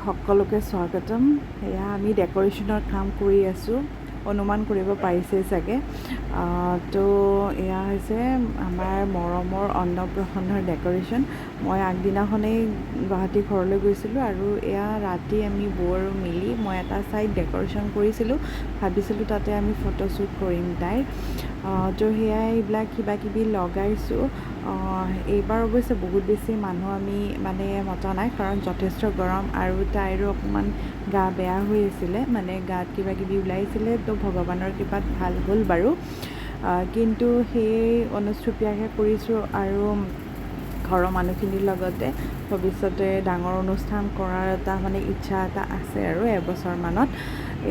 সকলোকে স্বাগতম। এয়া আমি ডেকোৰেশ্যনৰ কাম কৰি আছোঁ, অনুমান কৰিব পাৰিছে চাগে। তো এয়া হৈছে আমাৰ মৰমৰ অন্নপ্ৰসন্নৰ ডেকোৰেশ্যন। মই আগদিনাখনেই গুৱাহাটী ঘৰলৈ গৈছিলোঁ আৰু এয়া ৰাতি আমি বৌ আৰু মিলি মই এটা ছাইড ডেকোৰেশ্যন কৰিছিলোঁ, ভাবিছিলোঁ তাতে আমি ফটোশ্বুট কৰিম তাইৰ। তো সেয়াই এইবিলাক কিবাকিবি লগাইছোঁ। এইবাৰ অৱশ্যে বহুত বেছি মানুহ আমি মতা নাই, কাৰণ যথেষ্ট গৰম আৰু তাইৰো অকণমান গা বেয়া হৈ আছিলে, গাত কিবাকিবি ওলাইছিলে। তো ভগৱানৰ কৃপাত ভাল হ'ল বাৰু, কিন্তু সেই অনুষ্টুপীয়াকৈ কৰিছোঁ আৰু ঘৰৰ মানুহখিনিৰ লগতে ভৱিষ্যতে ডাঙৰ অনুষ্ঠান কৰাৰ এটা ইচ্ছা এটা আছে আৰু এবছৰমানত।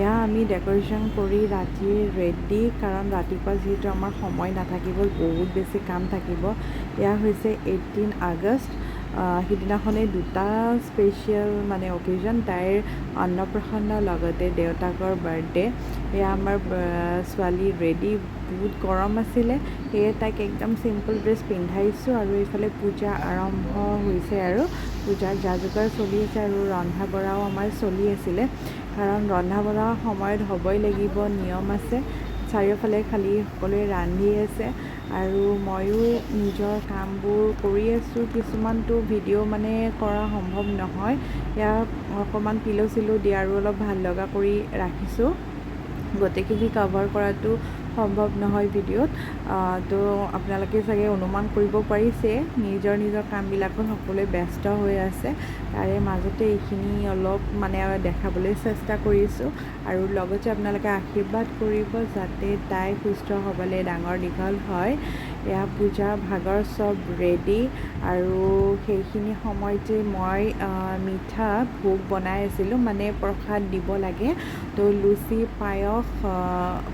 এয়া আমি ডেকোৰেশ্যন কৰি ৰাতি ৰেডি, কাৰণ ৰাতিপুৱা যিহেতু আমাৰ সময় নাথাকিব, বহুত বেছি কাম থাকিব। এয়া হৈছে 18 আগষ্ট। সিদিনাখনেই দুটা স্পেচিয়েল অকেজন, তাইৰ অন্নপ্ৰসন্ন লগতে দেউতাকৰ বাৰ্থডে। এয়া আমাৰ ছোৱালী ৰেডি, বহুত গৰম আছিলে, সেয়ে তাইক একদম চিম্পল ড্ৰেছ পিন্ধাইছোঁ। আৰু এইফালে পূজা আৰম্ভ হৈছে আৰু পূজাৰ যা যোগাৰ চলি আছে আৰু ৰন্ধা বঢ়াও আমাৰ চলি আছিলে, কাৰণ ৰন্ধা বঢ়া সময়ত হ'বই লাগিব, নিয়ম আছে। চাৰিওফালে খালি সকলোৱে ৰান্ধি আছে আৰু ময়ো নিজৰ কামবোৰ কৰি আছোঁ। কিছুমানটো ভিডিঅ' কৰা সম্ভৱ নহয়, ইয়াক অকণমান পিলো চিলো দি আৰু অলপ ভাল লগা কৰি ৰাখিছোঁ। গোটেইখিনি কভাৰ কৰাটো সম্ভৱ নহয় ভিডিঅ'ত। তো আপোনালোকে চাগে অনুমান কৰিব পাৰিছে, নিজৰ কামবিলাকত সকলোৱে ব্যস্ত হৈ আছে। তাৰে মাজতে এইখিনি অলপ দেখাবলৈ চেষ্টা কৰিছোঁ। আৰু লগতে আপোনালোকে আশীৰ্বাদ কৰিব যাতে তাই সুস্থ সবলে ডাঙৰ দীঘল হয়। এয়া পূজা ভাগৰ চব ৰেডি, আৰু সেইখিনি সময়তে মই মিঠা ভোগ বনাই আছিলোঁ, প্ৰসাদ দিব লাগে। তো লুচি,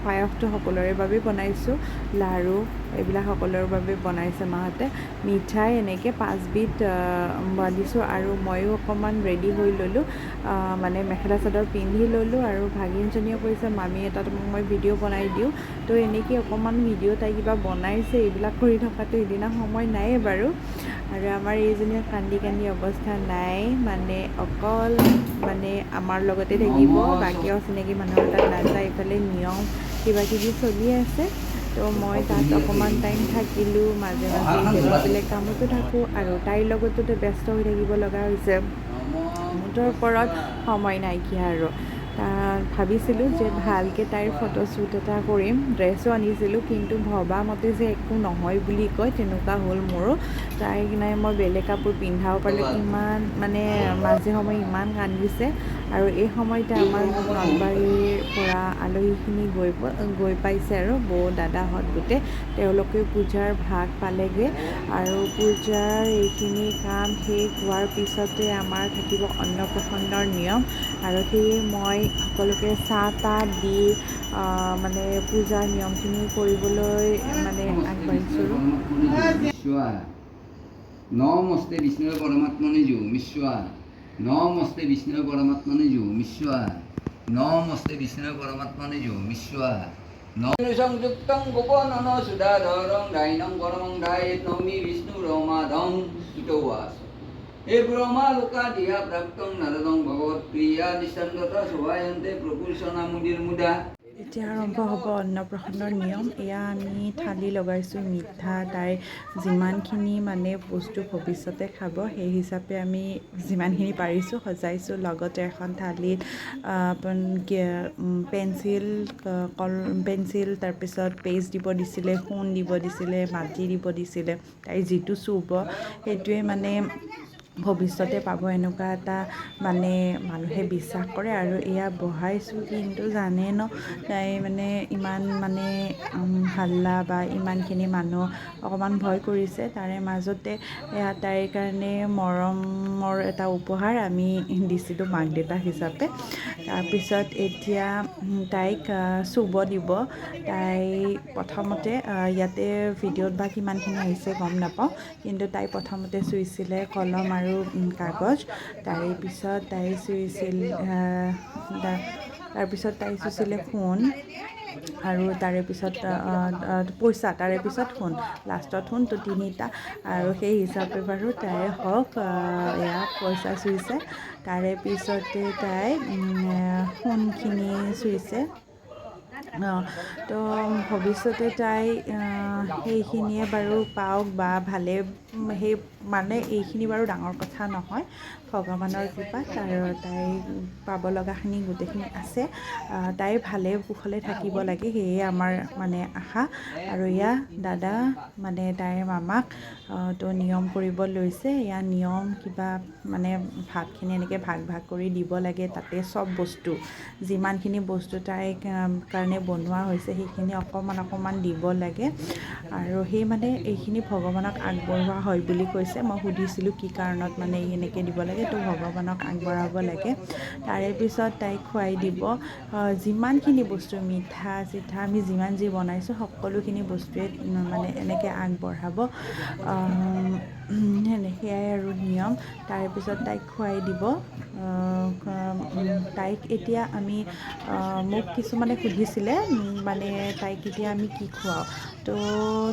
পায়সটো সকলোৰে বাবে বনাইছোঁ, লাড়ু এইবিলাক সকলোৰে বাবে বনাইছে মাহঁতে। মিঠাই এনেকৈ 5 বিধ বান্ধিছোঁ আৰু ময়ো অকণমান ৰেডি হৈ ল'লোঁ, মেখেলা চাদৰ পিন্ধি ল'লোঁ। আৰু ভাগিনজনীয়ে কৈছে মামী এটা মই ভিডিঅ' বনাই দিওঁ। তো এনেকৈ অকণমান ভিডিঅ' তাই কিবা বনাইছে। এইবিলাক কৰি থকাটো সিদিনা সময় নায়েই বাৰু। আৰু আমাৰ এইজনীয়ে কান্দি কান্দি অৱস্থা নাই, অকল আমাৰ লগতে থাকিব, বাকী অচিনাকি মানুহৰ তাত নাযায়। এইফালে নিয়ম কিবাকিবি চলি আছে। তো মই তাত অকণমান টাইম থাকিলোঁ, মাজে মাজে বেলেগ কামতো থাকোঁ আৰু তাইৰ লগতো ব্যস্ত হৈ থাকিব লগা হৈছে। মুঠৰ ওপৰত সময় নাইকিয়া আৰু। ভাবিছিলোঁ যে ভালকৈ তাইৰ ফটোশ্বুট এটা কৰিম, ড্ৰেছো আনিছিলোঁ, কিন্তু ভবা মতে যে একো নহয় বুলি কয়, তেনেকুৱা হ'ল মোৰো। তাইক মই বেলেগ কাপোৰ পিন্ধাব পাৰিলোঁ, ইমান মাজে সময়ে ইমান কান্দিছে। আৰু এই সময়তে আমাৰ নলবাৰীৰ পৰা আলহীখিনি গৈ পাইছে আৰু বৌ দাদাহঁত গোটেই, তেওঁলোকেও পূজাৰ ভাগ পালেগৈ। আৰু পূজাৰ এইখিনি কাম শেষ হোৱাৰ পিছতে আমাৰ থাকিব অন্নপ্ৰসন্নৰ নিয়ম, আৰু সেয়ে মই সকলোকে চাহ তাহ দি পূজাৰ নিয়মখিনি কৰিবলৈ আগবাঢ়িছোঁ। নমস্তে বিষ্ণু পরমাত্মনে জো মিশ্রা, নমস্তে বিষ্ণু পরমাত্মনে জো মিশ্রা, নমস্তে বিষ্ণু পরমাত্মনে জো মিশ্রা। সংযুক্তং গোপনন সুধাধরং ডাইনং পরমং ডায়েত নমি বিষ্ণু রমাধং ইতৌয়াস। হে ব্রহ্মা লোকা দিহা প্রাপ্তং নারদং ভগবত প্রিয়া নিষ্ঠান্ততা শোভায়ন্তে প্রপুষণা মুদির মুদা। এতিয়া আৰম্ভ হ'ব অন্নপ্ৰসন্নৰ নিয়ম। এয়া আমি থালি লগাইছোঁ, মিঠা তাইৰ যিমানখিনি বস্তু ভৱিষ্যতে খাব সেই হিচাপে আমি যিমানখিনি পাৰিছোঁ সজাইছোঁ। লগতে এখন থালিত পেঞ্চিল তাৰপিছত পেষ্ট দিব দিছিলে, সোণ দিব দিছিলে, মাটি দিব দিছিলে। তাই যিটো চুব সেইটোৱে ভৱিষ্যতে পাব, এনেকুৱা এটা মানুহে বিশ্বাস কৰে। আৰু এয়া বহাইছোঁ, কিন্তু জানে ন তাই ইমান হাল্লা বা ইমানখিনি মানুহ অকণমান ভয় কৰিছে। তাৰে মাজতে এয়া তাইৰ কাৰণে মৰমৰ এটা উপহাৰ আমি দিছিলোঁ মাক দেউতাক হিচাপে। তাৰপিছত এতিয়া তাইক চুব দিব। তাই প্ৰথমতে ইয়াতে ভিডিঅ'ত বা কিমানখিনি আহিছে গম নাপাওঁ, কিন্তু তাই প্ৰথমতে চুইছিলে কলম আৰু কাগজ। তাৰে পিছত তাই চুইছিলে সোণ, আৰু তাৰে পিছত পইচা, তাৰে পিছত সোণ, লাষ্টত সোণ, তো তিনিটা। আৰু সেই হিচাপে বাৰু তাই হওক এয়া পইচা চুইছে, তাৰে পিছতে তাই সোণখিনি চুইছে। তো ভৱিষ্যতে তাই সেইখিনিয়ে বাৰু পাওক বা ভালে, সেই মানে এইখিনি বাৰু ডাঙৰ কথা নহয়, ভগৱানৰ কৃপাত আৰু তাই পাব লগাখিনি গোটেইখিনি আছে। তাই ভালে কুশলে থাকিব লাগে, সেয়ে আমাৰ মানে আশা। আৰু এয়া দাদা মানে তাইৰ মামাক তো নিয়ম কৰিব লৈছে। এয়া নিয়ম কিবা মানে ভাতখিনি এনেকৈ ভাগ ভাগ কৰি দিব লাগে, তাতে চব বস্তু যিমানখিনি বস্তু তাইৰ কাৰণে বনোৱা হৈছে সেইখিনি অকণমান অকণমান দিব লাগে। আৰু সেই মানে এইখিনি ভগৱানক আগবঢ়োৱা হয় বুলি কৈছে। মই সুধিছিলোঁ কি কাৰণত মানে এনেকৈ দিব লাগে, তো ভগৱানক আগবঢ়াব লাগে। তাৰে পিছত তাইক খুৱাই দিব যিমানখিনি বস্তু, মিঠা চিঠা আমি যিমান যি বনাইছোঁ সকলোখিনি বস্তুৱে মানে এনেকৈ আগবঢ়াব। সেয়াই আৰু নিয়ম। তাৰে পিছত তাইক খুৱাই দিব। তাইক এতিয়া আমি মোক কিছুমানে সুধিছিলে মানে তাইক এতিয়া আমি কি খুৱাওঁ, তো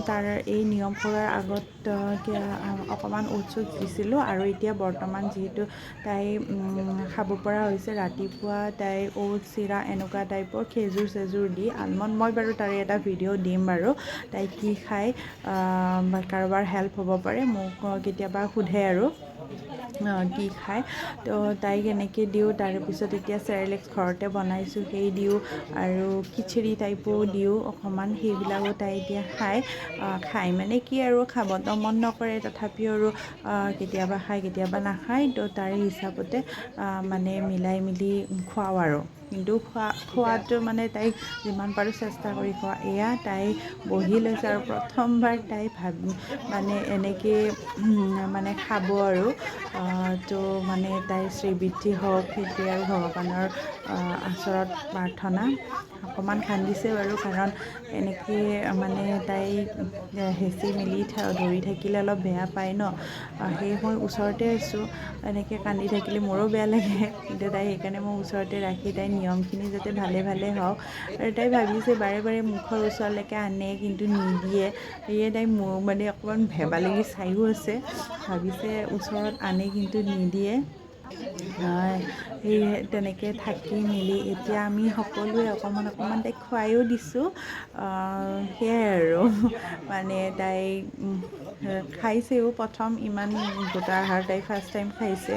তাৰ এই নিয়ম কৰাৰ আগত অকণমান ওটছ দিছিলোঁ। আৰু এতিয়া বৰ্তমান যিহেতু তাই খাব পৰা হৈছে, ৰাতিপুৱা তাই ওটছ, চিৰা এনেকুৱা টাইপৰ খেজুৰ চেজুৰ দি, আলমণ্ড, মই বাৰু তাৰে এটা ভিডিঅ' দিম বাৰু তাই কি খায়, কাৰোবাৰ হেল্প হ'ব পাৰে। মোক কেতিয়াবা সোধে আৰু কি খায়, তো তাইক এনেকৈ দিওঁ। তাৰপিছত এতিয়া চেৰেলেক্স ঘৰতে বনাইছোঁ সেই দিওঁ, আৰু খিচিৰি টাইপো দিওঁ অকণমান, সেইবিলাকো তাই এতিয়া খায় মানে কি আৰু খাবতো মন নকৰে, তথাপিও আৰু কেতিয়াবা খায় কেতিয়াবা নাখায়। তো তাৰে হিচাপতে মানে মিলাই মিলি খুৱাওঁ আৰু। কিন্তু খোৱাটো মানে তাইক যিমান পাৰোঁ চেষ্টা কৰি খোৱা। এয়া তাই বহি লৈছে আৰু প্ৰথমবাৰ তাই মানে এনেকৈ মানে খাব আৰু। তো মানে তাইৰ শ্ৰীবৃদ্ধি হওক, সেইটোৱে আৰু ভগৱানৰ ওচৰত প্ৰাৰ্থনা। অকণমান কান্দিছে বাৰু, কাৰণ এনেকৈ মানে তাই হেঁচি মেলি ধৰি থাকিলে অলপ বেয়া পায় ন। সেই মই ওচৰতে আছোঁ, এনেকৈ কান্দি থাকিলে মোৰো বেয়া লাগে, কিন্তু তাই সেইকাৰণে মই ওচৰতে ৰাখি তাইৰ নিয়মখিনি যাতে ভালে ভালে হওক। আৰু তাই ভাবিছে বাৰে বাৰে মুখৰ ওচৰলৈকে আনে কিন্তু নিদিয়ে, সেয়ে তাই মোৰ মানে অকণমান ভেবা লাগি চায়ো আছে, ভাবিছে ওচৰত আনে কিন্তু নিদিয়ে। সেই তেনেকৈ থাকি মেলি এতিয়া আমি সকলোৱে অকণমান অকণমান তাইক খুৱাইও দিছোঁ। সেয়াই আৰু মানে তাই খাইছেও প্ৰথম, ইমান গোটা আহাৰ তাই ফাৰ্ষ্ট টাইম খাইছে।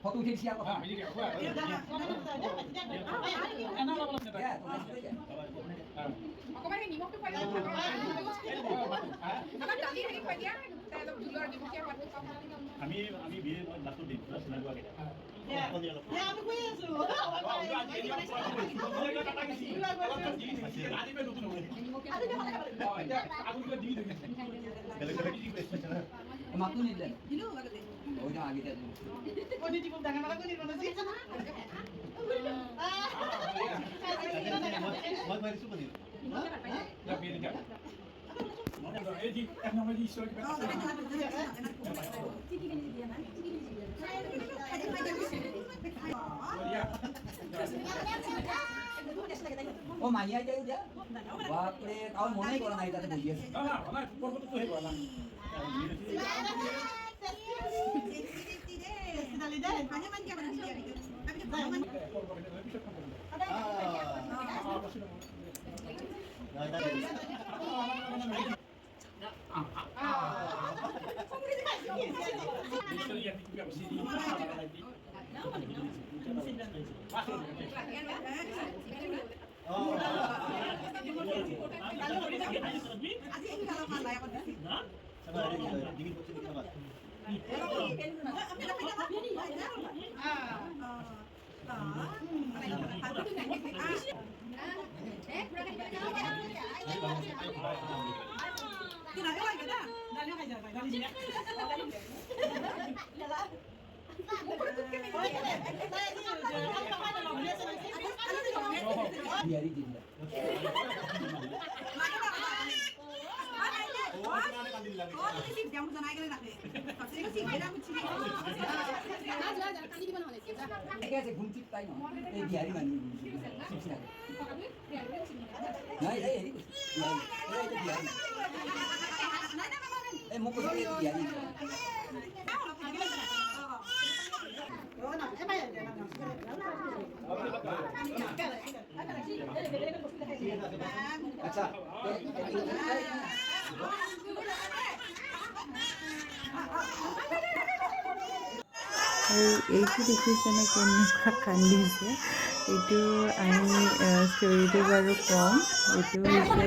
ফটো উঠিছি আকৌ অকমান সেই নিমখটো খুৱাই দিলে আমি বিয়ে লাষ্টত দিম চিনাকি মাতো নিদিলে ওইটা আগে দিয়ে ও মাইয়া যাই দিয়া বাপরে তাও মনে করে না এটাতে বুঝিয়ে ডিঙিত বসে দিতে পারো বিহারি জিন্দা ঠিক আছে ঘুমচিত পাই না এই বিহারি মানুষ নাই এই এই বিহারি এই মুখ করে বিহারি আচ্ছা আৰু এইটো দেখিছেনে কেনেকুৱা কান্দিছে এইটো আমি ষ্টৰিটো বাৰু ক'ম এইটো হৈছে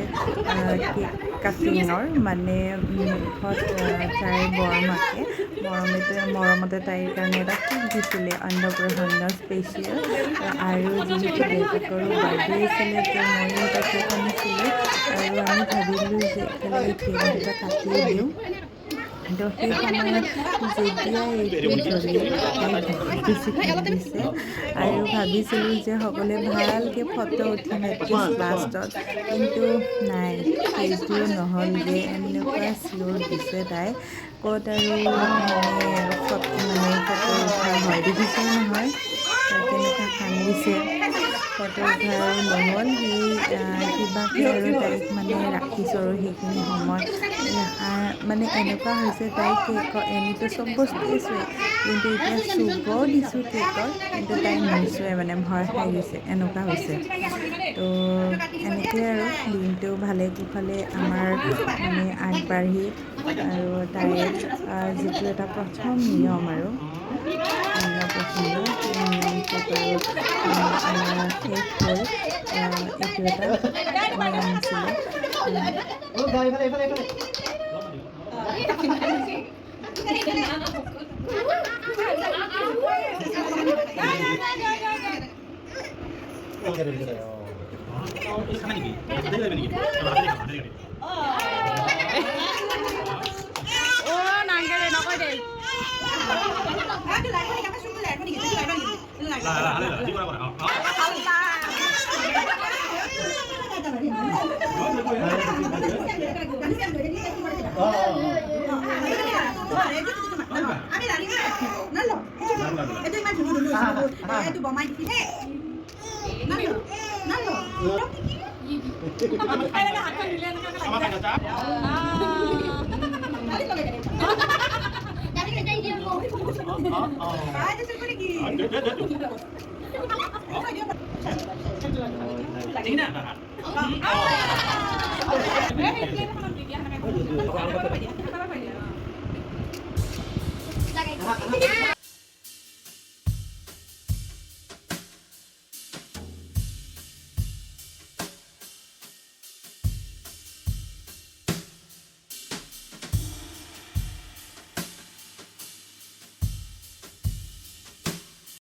কেক কাটিঙৰ মানে মুখত তাইৰ বৰমাকে মৰমতে তাইৰ কাৰণে এটা কেক দিছিলে অন্নপ্ৰসন্ন স্পেচিয়েল আৰু যিহেতু দেউতাকৰো বাৰ্থডে আছিলে তো ময়ো এটা কেক আনিছিলোঁ আৰু আমি ভাবিলোঁ যে একেলগে কেক দুটা কাটিয়ে দিওঁ তো সেই সময়ত যেতিয়া এইটো দিছে আৰু ভাবিছিলোঁ যে সকলোৱে ভালকৈ ফটো উঠিম এটলিষ্ট লাষ্টত কিন্তু নাই সেইটো নহ'ল যে এনেকুৱা শ্ল' দিছে তাই ক'ত আৰু ফটো উঠা হয় দেখিছে নহয় কেনেকুৱা কান্দিছে ফটো উঠা আৰু নহ'ল সেই কিবাকৈ আৰু তাইক মানে ৰাখিছোঁ আৰু সেইখিনি সময় মানে এনেকুৱা হৈছে তাই কেকৰ এনেতো চব বস্তুৱে চুৱে কিন্তু এতিয়া চুব দিছোঁ কেকৰ কিন্তু তাই নুচুৱে মানে ভয় খাই গৈছে এনেকুৱা হৈছে তো এনেকৈ আৰু দিনটো ভালে কুশলে আমাৰ মানে আগবাঢ়ি আৰু তাইৰ যিটো এটা প্ৰথম নিয়ম আৰু অন্নপ্ৰসন্ন সেই নিয়মটোত আৰু আমাৰ শেষ হ'ল এইটো এটা নিয়ম আছিলে খানা নেকি হাতে যাবে নাকি হাতে নাংগে নকয় দে